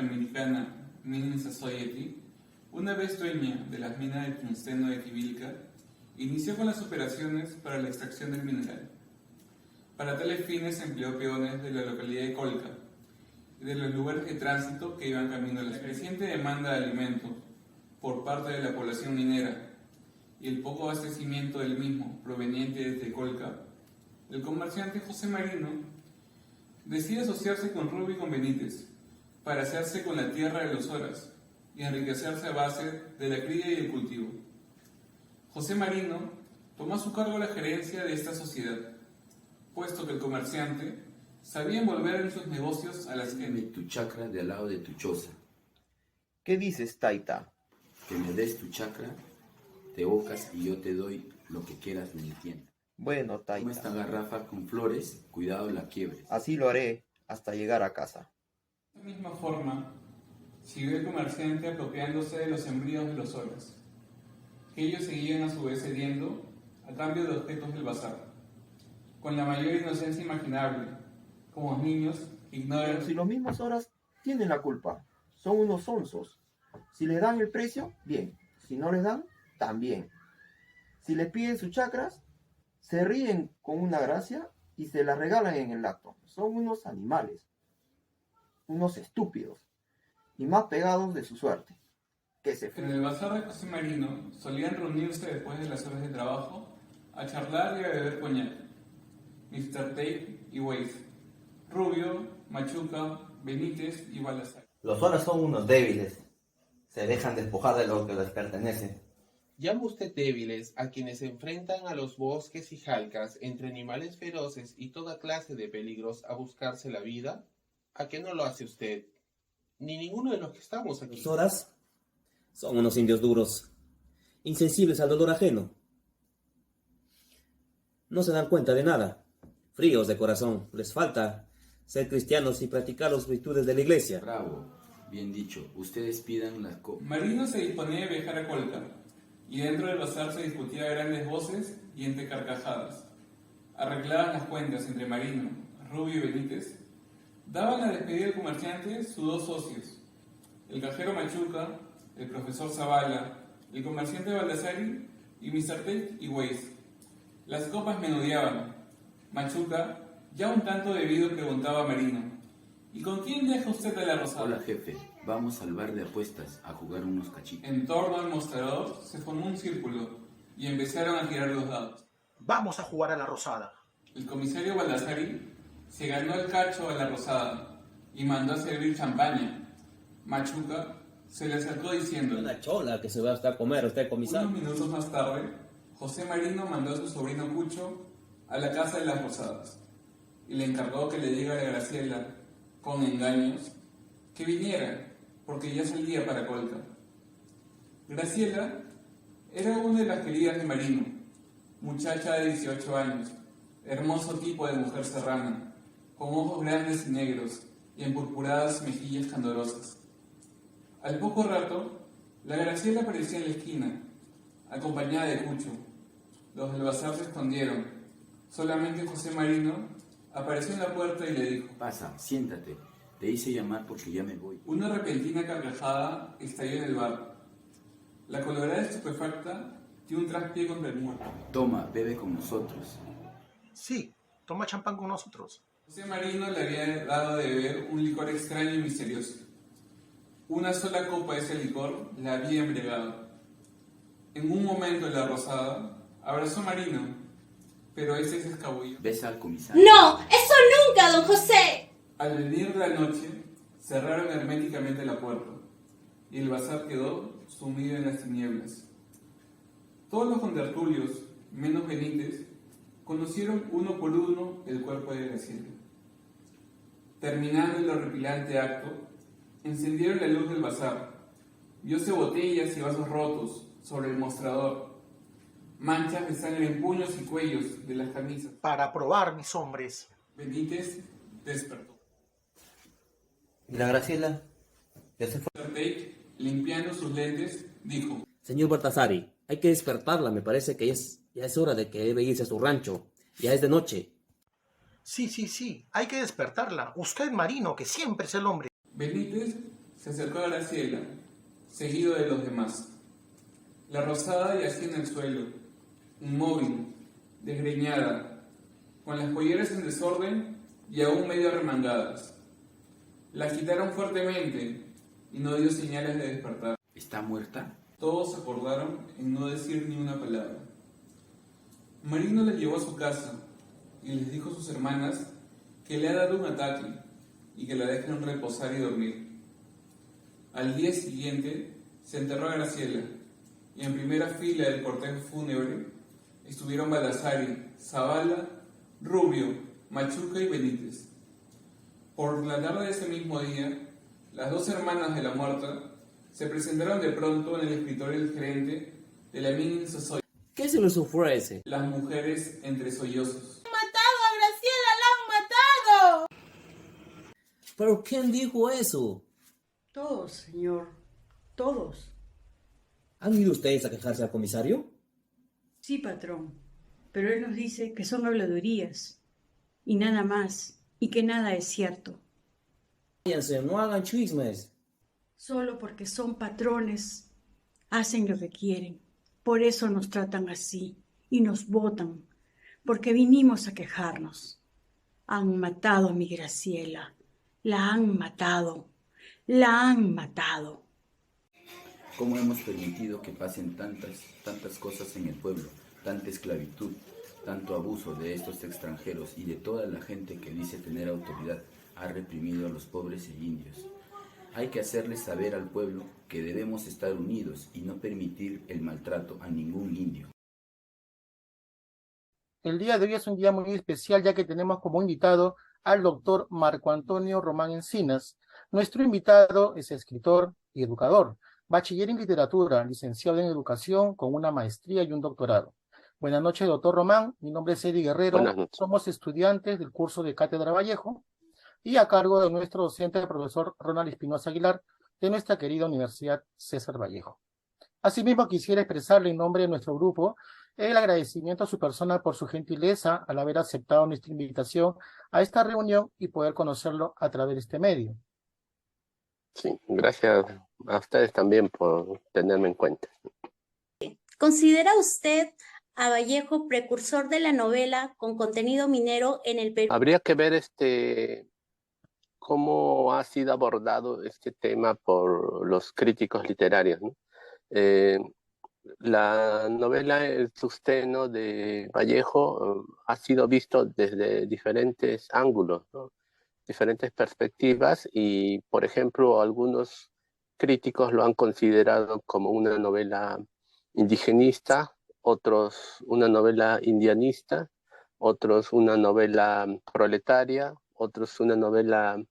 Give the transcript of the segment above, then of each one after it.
norteamericana Mining Society, una vez dueña de las minas de tungsteno de Quivilca, inició con las operaciones para la extracción del mineral. Para tales fines empleó peones de la localidad de Colca y de los lugares de tránsito que iban camino a la creciente demanda de alimentos por parte de la población minera y el poco abastecimiento del mismo proveniente desde Colca. El comerciante José Marino decide asociarse con Rubio y con Benítez para hacerse con la tierra de los Horas y enriquecerse a base de la cría y el cultivo. José Marino tomó a su cargo la gerencia de esta sociedad, puesto que el comerciante sabía envolver en sus negocios a las gentes. Tu chacra de al lado de tu choza. ¿Qué dices, Taita? Que me des tu chacra, te bocas y yo te doy lo que quieras de mi tienda. Bueno, Toma esta Taita, garrafa con flores, cuidado la quiebres. así lo haré hasta llegar a casa. De la misma forma, siguió el comerciante apropiándose de los sembríos de los Horas, que ellos seguían a su vez cediendo a cambio de objetos del bazar, con la mayor inocencia imaginable, como niños que ignoran. Si los mismos horas tienen la culpa, son unos sonsos. Si les dan el precio, bien. Si no les dan, también. Si les piden sus chacras, se ríen con una gracia y se las regalan en el acto. Son unos animales, unos estúpidos y más pegados de su suerte. Que se En el bazar de José Marino solían reunirse después de las horas de trabajo a charlar y a beber coñac. Mr. Tate y Weiss, Rubio, Machuca, Benítez y Baldassari. Los Horas son unos débiles. Se dejan despojar de lo que les pertenece. ¿Llama usted débiles a quienes se enfrentan a los bosques y jalcas entre animales feroces y toda clase de peligros a buscarse la vida? ¿A qué no lo hace usted? Ni ninguno de los que estamos aquí. Los Horas son unos indios duros, insensibles al dolor ajeno. No se dan cuenta de nada, fríos de corazón. Les falta ser cristianos y practicar las virtudes de la iglesia. Bravo, bien dicho, ustedes pidan las Marino se disponía a viajar a Colca, y dentro del bazar se discutía a grandes voces y entre carcajadas. Arregladas las cuentas entre Marino, Rubio y Benítez, daban la despedida del comerciante sus dos socios, el cajero Machuca, el profesor Zavala, el comerciante Baldassari y Mr. Tate y Weiss. Las copas menudeaban. Machuca, ya un tanto bebido, preguntaba a Marino: ¿y con quién deja usted a la Rosada? Hola jefe, vamos al bar de apuestas a jugar unos cachitos. En torno al mostrador se formó un círculo y empezaron a girar los dados. Vamos a jugar a la Rosada. El comisario Baldassari se ganó el cacho a la Rosada y mandó a servir champaña. Machuca se le acercó diciendo: Una chola que se va a estar a comer usted, comisario. Unos minutos más tarde, José Marino mandó a su sobrino Cucho a la casa de las Rosadas y le encargó que le diga a Graciela, con engaños, que viniera, porque ya salía para Colca. Graciela era una de las queridas de Marino, muchacha de 18 años, hermoso tipo de mujer serrana, con ojos grandes y negros y empurpuradas mejillas candorosas. Al poco rato, la Graciela apareció en la esquina, acompañada de Cucho. Los del bazar se escondieron. Solamente José Marino apareció en la puerta y le dijo: Pasa, siéntate. Te hice llamar porque ya me voy. Una repentina carcajada estalló en el bar. La colorada estupefacta dio un traspié contra el muro. Toma, bebe con nosotros. Sí, toma champán con nosotros. José Marino le había dado de beber un licor extraño y misterioso. Una sola copa de ese licor la había embriagado. En un momento la Rosada abrazó a Marino, pero ese se escabulló. Besa al comisario. ¡No! ¡Eso nunca, don José! Al venir la noche, cerraron herméticamente la puerta y el bazar quedó sumido en las tinieblas. Todos los contertulios, menos Benítez, conocieron uno por uno el cuerpo de Graciela. Terminando el horripilante acto, encendieron la luz del bazar. Vióse botellas y vasos rotos sobre el mostrador, manchas de sangre en puños y cuellos de las camisas. Para probar, mis hombres. Benítez despertó. ¿Y la Graciela? Ya se fue. Mr. Tate, limpiando sus lentes, dijo: Señor Baltasari, hay que despertarla. Me parece que ya es hora de que debe irse a su rancho. Ya es de noche. Sí, hay que despertarla. Usted, Marino, que siempre es el hombre. Benítez se acercó a Graciela, seguido de los demás. La Rosada yacía en el suelo, inmóvil, desgreñada, con las polleras en desorden y aún medio arremangadas. La agitaron fuertemente y no dio señales de despertar. ¿Está muerta? Todos acordaron en no decir ni una palabra. Marino la llevó a su casa y les dijo a sus hermanas que le ha dado un ataque y que la dejen reposar y dormir. Al día siguiente se enterró a Graciela y en primera fila del cortejo fúnebre estuvieron Baldassari, Zavala, Rubio, Machuca y Benítez. Por la tarde de ese mismo día, las dos hermanas de la muerta se presentaron de pronto en el escritorio del gerente de la mini Sosoy. ¿Qué se les ofrece? Las mujeres entre sollozos. ¡Matado a Graciela! ¡La han matado! ¿Pero quién dijo eso? Todos, señor. Todos. ¿Han ido ustedes a quejarse al comisario? Sí, patrón. Pero él nos dice que son habladurías. Y nada más. Y que nada es cierto. Fíjense, no hagan chismes. Solo porque son patrones, hacen lo que quieren. Por eso nos tratan así y nos votan, porque vinimos a quejarnos. Han matado a mi Graciela. La han matado. La han matado. ¿Cómo hemos permitido que pasen tantas cosas en el pueblo? Tanta esclavitud, tanto abuso de estos extranjeros y de toda la gente que dice tener autoridad ha reprimido a los pobres e indios. Hay que hacerles saber al pueblo que debemos estar unidos y no permitir el maltrato a ningún indio. El día de hoy es un día muy especial ya que tenemos como invitado al doctor Marco Antonio Román Encinas. Nuestro invitado es escritor y educador, bachiller en literatura, licenciado en educación con una maestría y un doctorado. Buenas noches, doctor Román. Mi nombre es Eddie Guerrero. Buenas noches. Somos estudiantes del curso de Cátedra Vallejo y a cargo de nuestro docente, el profesor Ronald Espinosa Aguilar, de nuestra querida Universidad César Vallejo. Asimismo, quisiera expresarle en nombre de nuestro grupo el agradecimiento a su persona por su gentileza al haber aceptado nuestra invitación a esta reunión y poder conocerlo a través de este medio. Sí, gracias a ustedes también por tenerme en cuenta. ¿Considera usted a Vallejo precursor de la novela con contenido minero en el Perú? Habría que ver cómo ha sido abordado este tema por los críticos literarios, ¿no? La novela El Tusteno de Vallejo ha sido visto desde diferentes ángulos, ¿no? Diferentes perspectivas y, por ejemplo, algunos críticos lo han considerado como una novela indigenista, otros una novela indianista, otros una novela proletaria, otros una novela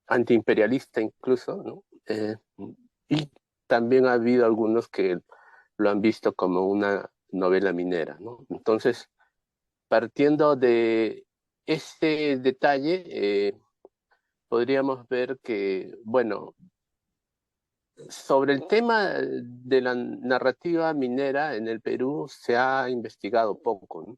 antiimperialista incluso, ¿no? Y también ha habido algunos que lo han visto como una novela minera, ¿no? Entonces, partiendo de ese detalle, podríamos ver que, bueno, sobre el tema de la narrativa minera en el Perú se ha investigado poco, ¿no?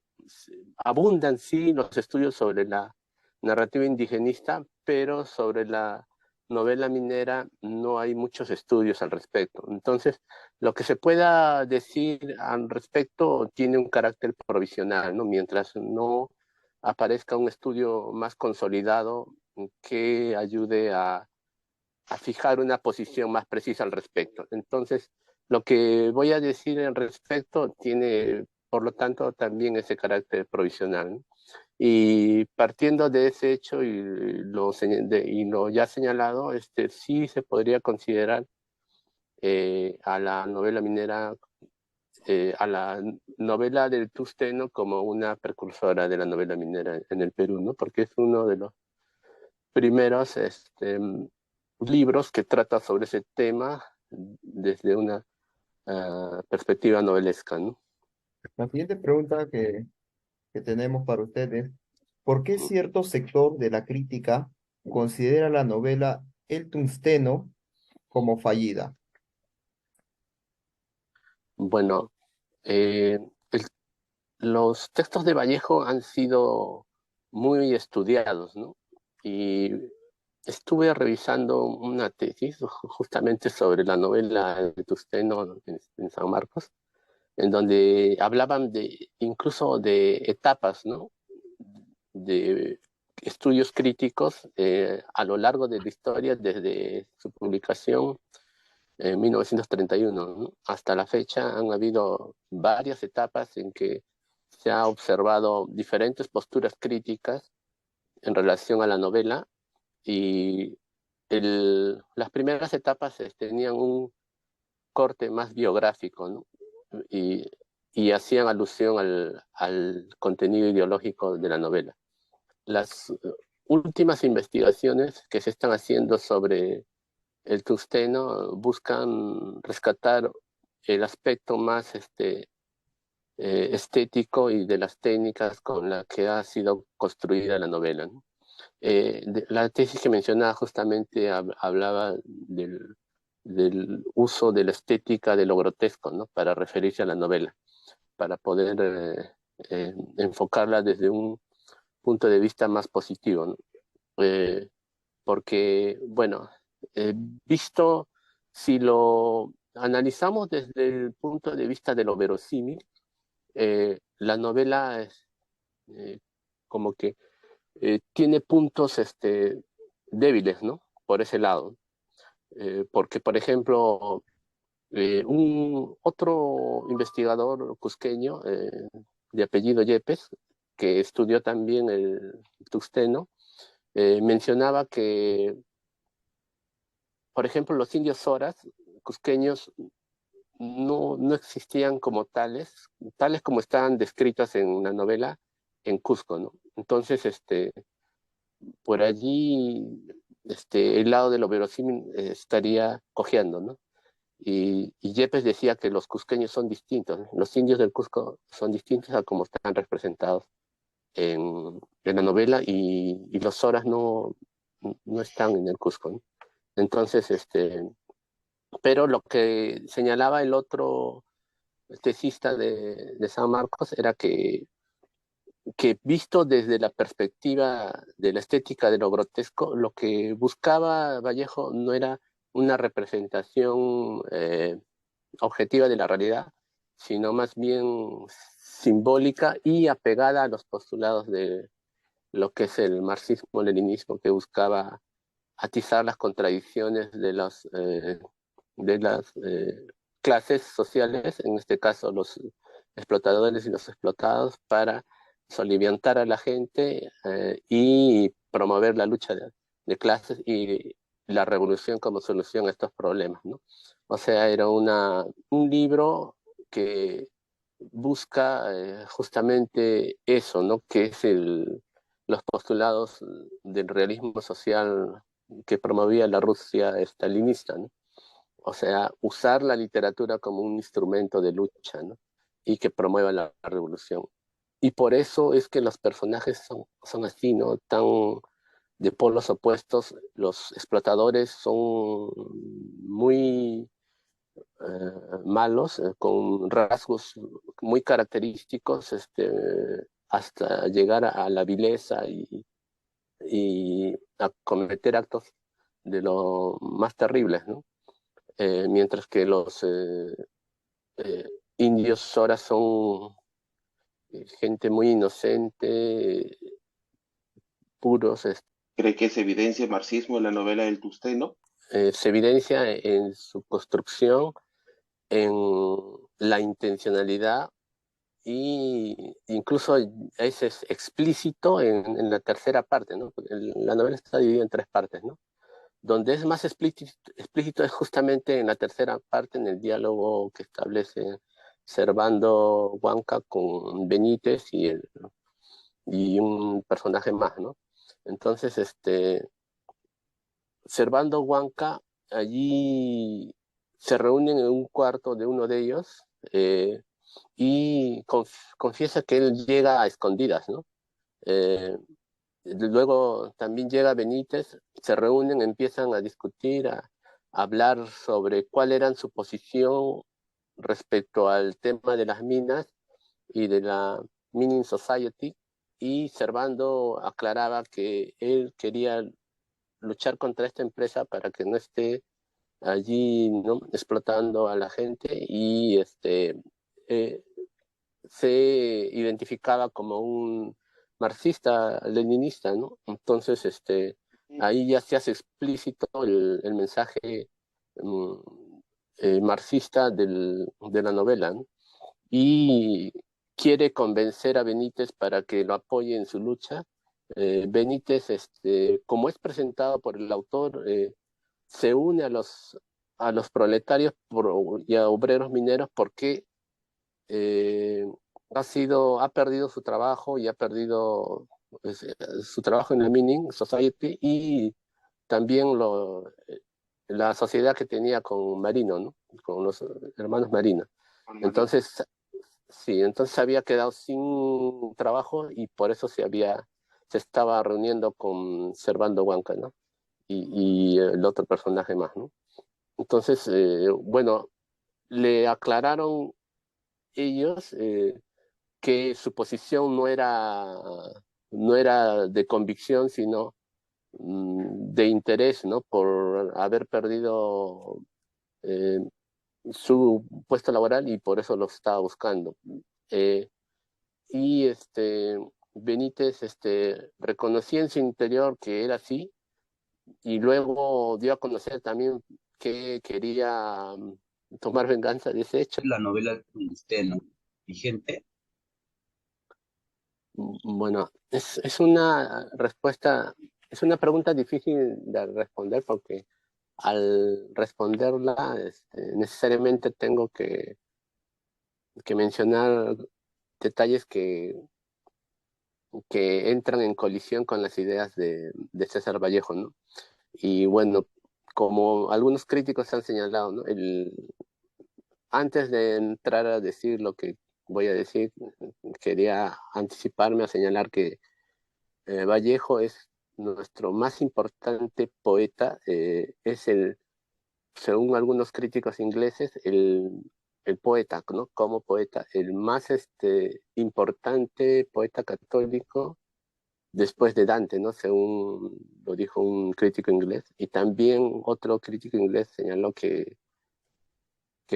Abundan, sí, los estudios sobre la narrativa indigenista, pero sobre la novela minera no hay muchos estudios al respecto. Entonces, lo que se pueda decir al respecto tiene un carácter provisional, ¿no? Mientras no aparezca un estudio más consolidado que ayude a fijar una posición más precisa al respecto. Entonces, lo que voy a decir al respecto tiene, por lo tanto, también ese carácter provisional, ¿no? Y partiendo de ese hecho y lo ya señalado, sí se podría considerar a la novela minera, a la novela del Tusteno como una precursora de la novela minera en el Perú, ¿no? Porque es uno de los primeros libros que trata sobre ese tema desde una perspectiva novelesca, ¿no? La siguiente pregunta que tenemos para ustedes: ¿por qué cierto sector de la crítica considera la novela El Tungsteno como fallida? Bueno, los textos de Vallejo han sido muy estudiados, ¿no? Y estuve revisando una tesis justamente sobre la novela de Tusteno en San Marcos, en donde hablaban incluso de etapas, ¿no? De estudios críticos a lo largo de la historia, desde su publicación en 1931, ¿no? Hasta la fecha han habido varias etapas en que se ha observado diferentes posturas críticas en relación a la novela, y las primeras etapas tenían un corte más biográfico, ¿no? y, y hacían alusión al contenido ideológico de la novela. Las últimas investigaciones que se están haciendo sobre el tungsteno buscan rescatar el aspecto más estético y de las técnicas con las que ha sido construida la novela, ¿no? La tesis que mencionaba justamente hablaba del uso de la estética de lo grotesco, ¿no? Para referirse a la novela, para poder enfocarla desde un punto de vista más positivo, ¿no? Porque, bueno, visto, si lo analizamos desde el punto de vista de lo verosímil, la novela es como que tiene puntos débiles, ¿no? Por ese lado. Porque, por ejemplo, otro investigador cusqueño de apellido Yepes, que estudió también el tungsteno, mencionaba que, por ejemplo, los indios soras cusqueños no existían como tales como estaban descritos en la novela en Cusco, ¿no? Entonces, por allí, el lado de lo verosímil estaría cojeando, ¿no? Y Yepes decía que los cusqueños son distintos, ¿no? Los indios del Cusco son distintos a como están representados en la novela, y los soras no están en el Cusco, ¿no? Entonces, pero lo que señalaba el otro tesista de San Marcos era que visto desde la perspectiva de la estética de lo grotesco, lo que buscaba Vallejo no era una representación objetiva de la realidad, sino más bien simbólica y apegada a los postulados de lo que es el marxismo-leninismo, que buscaba atizar las contradicciones de las clases sociales, en este caso los explotadores y los explotados, para soliviantar a la gente y promover la lucha de clases y la revolución como solución a estos problemas, ¿no? O sea, era un libro que busca justamente eso, ¿no? Que es los postulados del realismo social que promovía la Rusia estalinista, ¿no? O sea, usar la literatura como un instrumento de lucha, ¿no? Y que promueva la revolución. Y por eso es que los personajes son así, ¿no? Tan de polos opuestos. Los explotadores son muy malos, con rasgos muy característicos, hasta llegar a la vileza y a cometer actos de lo más terribles, ¿no? Mientras que los indios soras son gente muy inocente, puros. ¿Cree que se evidencia el marxismo en la novela del Tusteno? Se evidencia en su construcción, en la intencionalidad, y incluso es explícito en la tercera parte, ¿no? La novela está dividida en tres partes, ¿no? Donde es más explícito es justamente en la tercera parte, en el diálogo que establece Servando Huanca con Benítez y un personaje más, ¿no? Entonces, Servando Huanca, allí se reúnen en un cuarto de uno de ellos, y confiesa que él llega a escondidas, ¿no? Luego también llega Benítez, se reúnen, empiezan a discutir, a hablar sobre cuál era su posición respecto al tema de las minas y de la Mining Society, y Servando aclaraba que él quería luchar contra esta empresa para que no esté allí, ¿no?, explotando a la gente, y se identificaba como un marxista-leninista, ¿no? Entonces, ahí ya se hace explícito el mensaje mm, marxista de la novela, ¿no? Y quiere convencer a Benítez para que lo apoye en su lucha. Benítez, como es presentado por el autor, se une a los proletarios y a obreros mineros porque eh, ha perdido su trabajo y ha perdido pues, su trabajo en el Mining Society, y también la sociedad que tenía con Marino, ¿no?, con los hermanos Marino. Entonces, sí, entonces se había quedado sin trabajo y por eso se estaba reuniendo con Servando Huanca, ¿no? Y el otro personaje más, ¿no? Entonces, bueno, le aclararon ellos que su posición no era de convicción, sino de interés, ¿no? Por haber perdido eh, su puesto laboral y por eso lo estaba buscando. Eh, y Benítez reconocía en su interior que era así, y luego dio a conocer también que quería tomar venganza de ese hecho. La novela Tungsteno, vigente. Bueno, es una respuesta, es una pregunta difícil de responder porque al responderla necesariamente tengo que mencionar detalles que entran en colisión con las ideas de César Vallejo, ¿no? Y bueno, como algunos críticos han señalado, ¿no?, antes de entrar a decir lo que voy a decir, quería anticiparme a señalar que Vallejo es nuestro más importante poeta, según algunos críticos ingleses, el poeta, ¿no?, como poeta, el más importante poeta católico después de Dante, ¿no?, según lo dijo un crítico inglés. Y también otro crítico inglés señaló que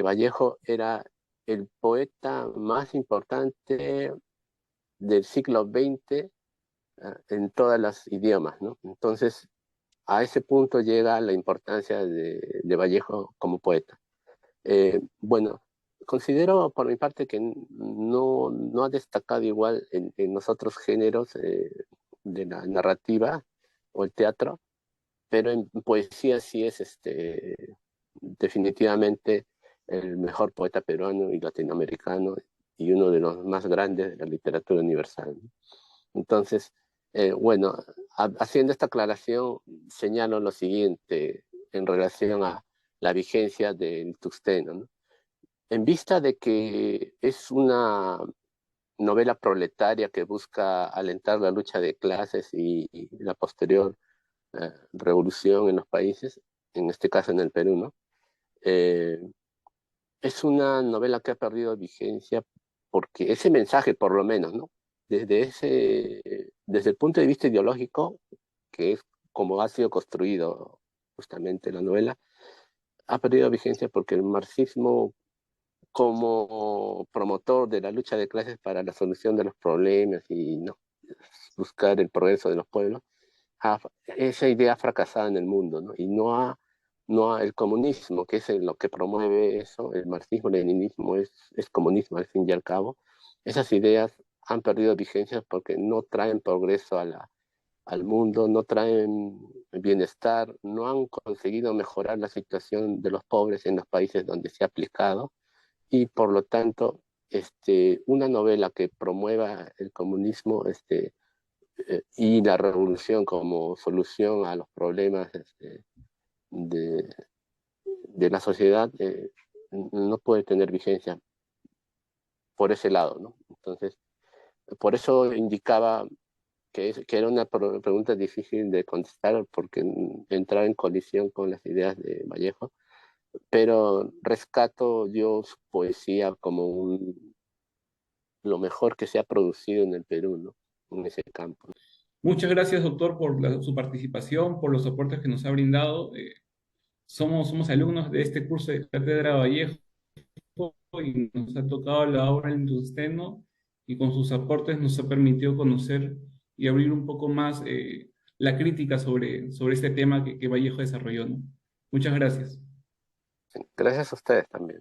Vallejo era el poeta más importante del siglo XX en todos los idiomas, ¿no? Entonces, a ese punto llega la importancia de Vallejo como poeta. Bueno, considero por mi parte que no ha destacado igual en los otros géneros de la narrativa o el teatro, pero en poesía sí es definitivamente el mejor poeta peruano y latinoamericano y uno de los más grandes de la literatura universal, ¿no? Entonces, bueno, haciendo esta aclaración, señalo lo siguiente en relación a la vigencia del Tuxteno, ¿no? En vista de que es una novela proletaria que busca alentar la lucha de clases y la posterior revolución en los países, en este caso en el Perú, ¿no? Eh, es una novela que ha perdido vigencia porque ese mensaje, por lo menos, ¿no?, desde el punto de vista ideológico, que es como ha sido construido justamente la novela, ha perdido vigencia porque el marxismo, como promotor de la lucha de clases para la solución de los problemas y no buscar el progreso de los pueblos, esa idea ha fracasado en el mundo, ¿no? Y el comunismo, que es lo que promueve eso, el marxismo-leninismo es comunismo al fin y al cabo. Esas ideas han perdido vigencia porque no traen progreso al mundo, no traen bienestar, no han conseguido mejorar la situación de los pobres en los países donde se ha aplicado, y por lo tanto, una novela que promueva el comunismo y la revolución como solución a los problemas de, de la sociedad no puede tener vigencia por ese lado, ¿no? Entonces, por eso indicaba que era una pregunta difícil de contestar porque entraba en colisión con las ideas de Vallejo, pero rescato yo su poesía como lo mejor que se ha producido en el Perú, ¿no?, en ese campo. Muchas gracias, doctor, por su participación, por los aportes que nos ha brindado. Somos alumnos de este curso de Cátedra Vallejo y nos ha tocado la obra del Tungsteno, y con sus aportes nos ha permitido conocer y abrir un poco más la crítica sobre este tema que Vallejo desarrolló, ¿no? Muchas gracias. Gracias a ustedes también.